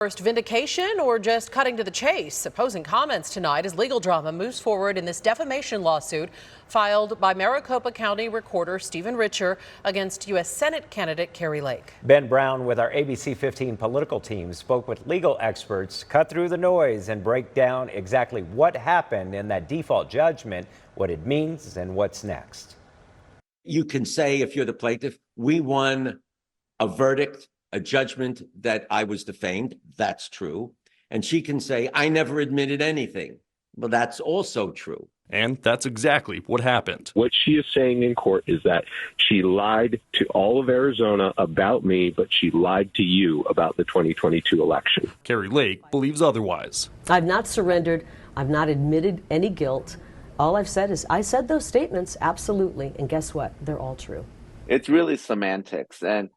First, vindication or just cutting to the chase? Opposing comments tonight as legal drama moves forward in this defamation lawsuit filed by Maricopa County Recorder Stephen Richer against U.S. Senate candidate Kari Lake. Ben Brown with our ABC 15 political team spoke with legal experts, cut through the noise and break down exactly what happened in that default judgment, what it means and what's next. You can say, if you're the plaintiff, we won a verdict, a judgment that I was defamed. That's true. And she can say, I never admitted anything. Well, that's also true. And that's exactly what happened. What she is saying in court is that she lied to all of Arizona about me, but she lied to you about the 2022 election. Kari Lake believes otherwise. I've not surrendered. I've not admitted any guilt. All I've said is I said those statements, absolutely. And guess what? They're all true. It's really semantics. And,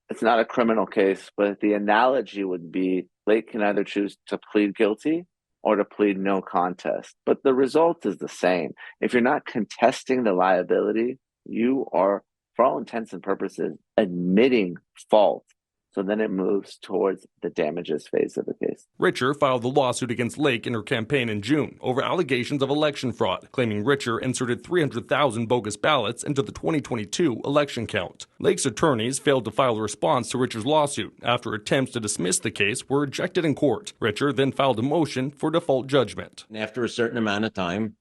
it's not a criminal case, but the analogy would be Lake can either choose to plead guilty or to plead no contest. But the result is the same. If you're not contesting the liability, you are, for all intents and purposes, admitting fault. So then it moves towards the damages phase of the case. Richer filed the lawsuit against Lake in her campaign in June over allegations of election fraud, claiming Richer inserted 300,000 bogus ballots into the 2022 election count. Lake's attorneys failed to file a response to Richer's lawsuit after attempts to dismiss the case were rejected in court. Richer then filed a motion for default judgment. And after a certain amount of time,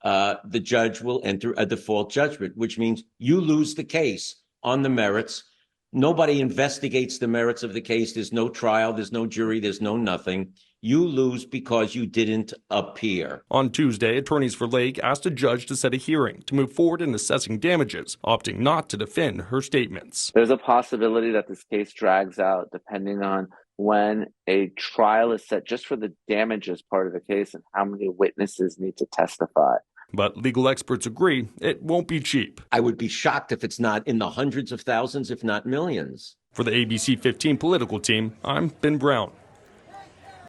the judge will enter a default judgment, which means you lose the case on the merits. Nobody investigates the merits of the case. There's no trial. There's no jury. There's no nothing. You lose because you didn't appear. On Tuesday, attorneys for Lake asked a judge to set a hearing to move forward in assessing damages, opting not to defend her statements. There's a possibility that this case drags out depending on when a trial is set just for the damages part of the case and how many witnesses need to testify. But legal experts agree it won't be cheap. I would be shocked if it's not in the hundreds of thousands, if not millions. For the ABC 15 political team, I'm Ben Brown.